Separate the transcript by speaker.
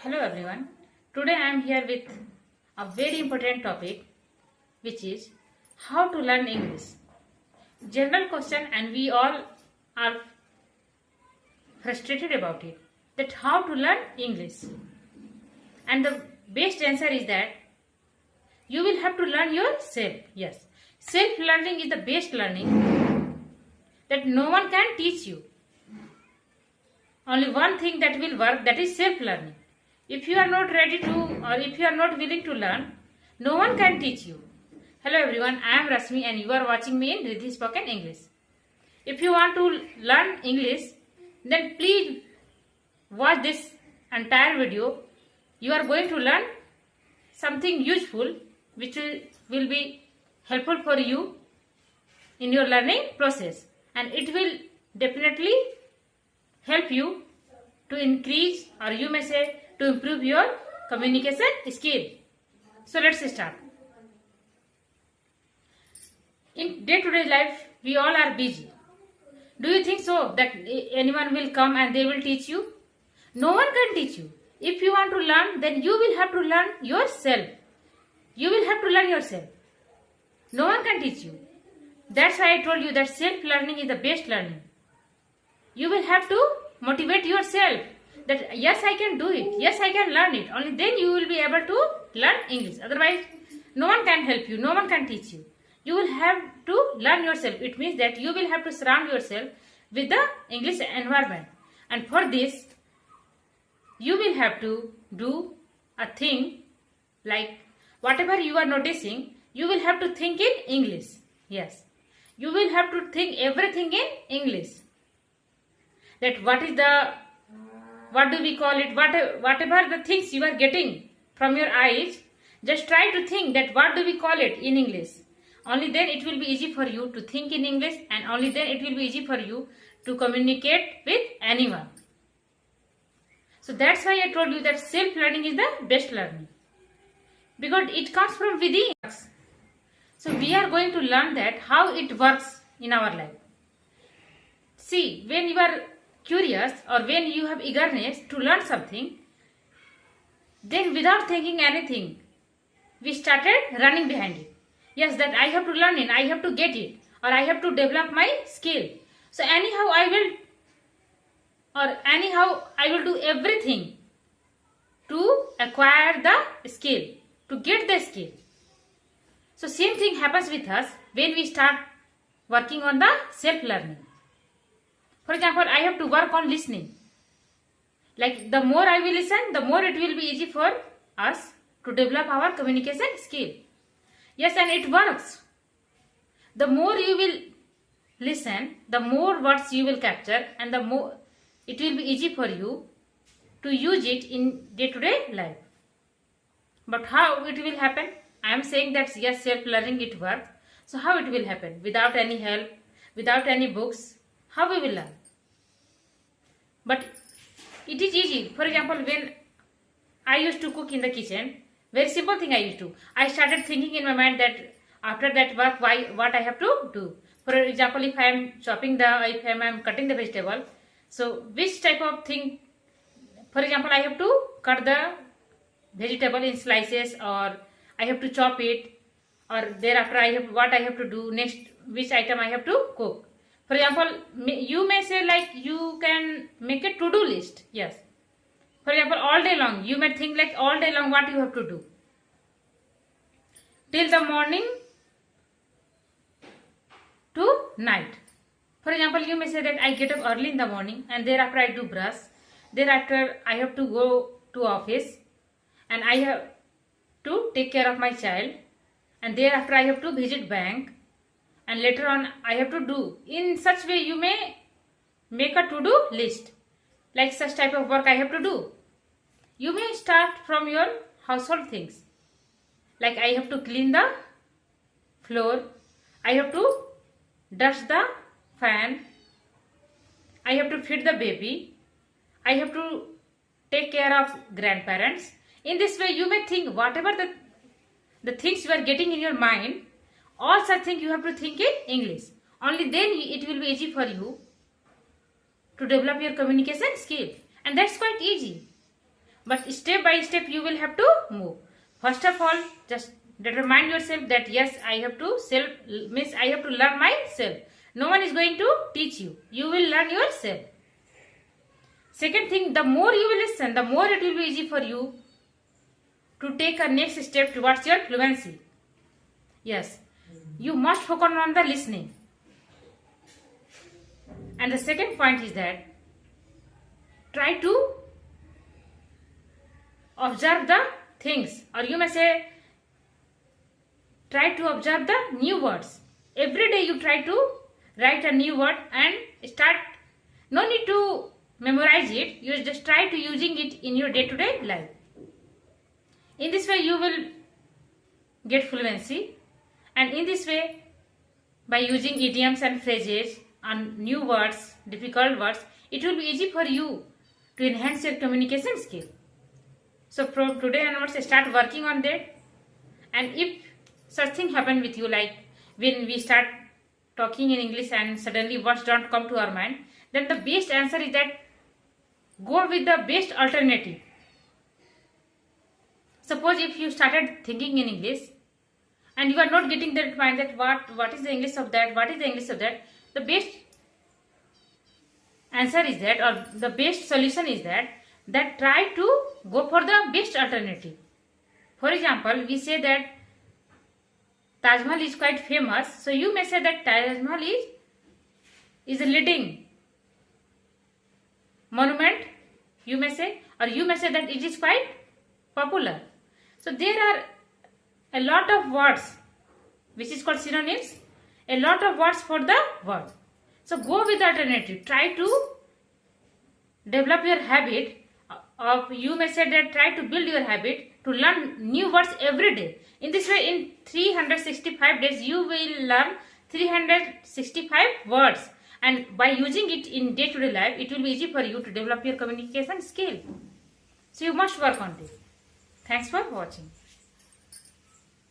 Speaker 1: Hello everyone. Today I am here with a very important topic, which is how to learn English. General question, and we all are frustrated about it, that how to learn English. And the best answer is that you will have to learn yourself. Yes, self-learning is the best learning, that no one can teach you. Only one thing that will work, that is self-learning. If you are not ready to, or if you are not willing to learn, no one can teach you. Hello everyone, I am Rasmi and you are watching me in Riddhi Spoken English. If you want to learn English, then please watch this entire video. You are going to learn something useful which will be helpful for you in your learning process, and it will definitely help you to increase, or you may say to improve your communication skill. So let's start. In day-to-day life, we all are busy. Do you think so that anyone will come and they will teach you? No one can teach you. If you want to learn, then you will have to learn yourself. You will have to learn yourself. No one can teach you. That's why I told you that self-learning is the best learning. You will have to motivate yourself that yes, I can do it, yes, I can learn it. Only then you will be able to learn English. Otherwise, no one can help you, no one can teach you. You will have to learn yourself. It means that you will have to surround yourself with the English environment. And for this, you will have to do a thing like whatever you are noticing, you will have to think in English. Yes, you will have to think everything in English. That what do we call it, whatever the things you are getting from your eyes, just try to think that what do we call it in English. Only then it will be easy for you to think in English, and only then it will be easy for you to communicate with anyone. So that's why I told you that self-learning is the best learning, because it comes from within. So we are going to learn that how it works in our life. See, when you are curious or when you have eagerness to learn something, then without thinking anything, we started running behind it. Yes, that I have to learn it, I have to get it, or I have to develop my skill. So anyhow I will do everything to acquire the skill, to get the skill. So same thing happens with us when we start working on the self-learning. For example, I have to work on listening. Like the more I will listen, the more it will be easy for us to develop our communication skill. Yes, and it works. The more you will listen, the more words you will capture, and the more it will be easy for you to use it in day-to-day life. But how it will happen? I am saying that yes, self-learning it works. So how it will happen? Without any help, without any books, how we will learn? But it is easy. For example, when I used to cook in the kitchen, very simple thing I used to. I started thinking in my mind that after that work, what I have to do. For example, if I am if I am cutting the vegetable, so which type of thing, for example, I have to cut the vegetable in slices, or I have to chop it, or thereafter what I have to do next, which item I have to cook. For example, you may say like you can make a to-do list. Yes. For example, all day long, you may think like all day long what you have to do. Till the morning to night. For example, you may say that I get up early in the morning and thereafter I do brush. Thereafter I have to go to office and I have to take care of my child. And thereafter I have to visit bank. And later on I have to do. In such way you may make a to-do list. Like such type of work I have to do. You may start from your household things. Like I have to clean the floor. I have to dust the fan. I have to feed the baby. I have to take care of grandparents. In this way you may think whatever the things you are getting in your mind, all such things you have to think in English. Only then it will be easy for you to develop your communication skill. And that's quite easy. but step by step you will have to move. First of all, just determine yourself that yes, I have to learn myself. No one is going to teach you. You will learn yourself. Second thing, the more you will listen, the more it will be easy for you to take a next step towards your fluency. Yes, you must focus on the listening. And the second point is that try to observe the things, or you may say try to observe the new words. Every day you try to write a new word and start. No need to memorize it. You just try to using it in your day-to-day life. In this way you will get fluency, and in this way, by using idioms and phrases on new words, difficult words, it will be easy for you to enhance your communication skill. So from today onwards, start working on that. And if such thing happen with you, like when we start talking in English and suddenly words don't come to our mind, then the best answer is that go with the best alternative. Suppose if you started thinking in English and you are not getting that point, that what is the English of that, what is the English of that, the best answer is that, or the best solution is that try to go for the best alternative. For example, we say that Taj Mahal is quite famous, so you may say that Taj Mahal is a leading monument, you may say, or you may say that it is quite popular. So there are a lot of words which is called synonyms, a lot of words for the word. So go with the alternative. Try to develop your habit of, you may say that try to build your habit to learn new words every day. In this way, in 365 days, you will learn 365 words. And by using it in day-to-day life, it will be easy for you to develop your communication skill. So you must work on this. Thanks for watching.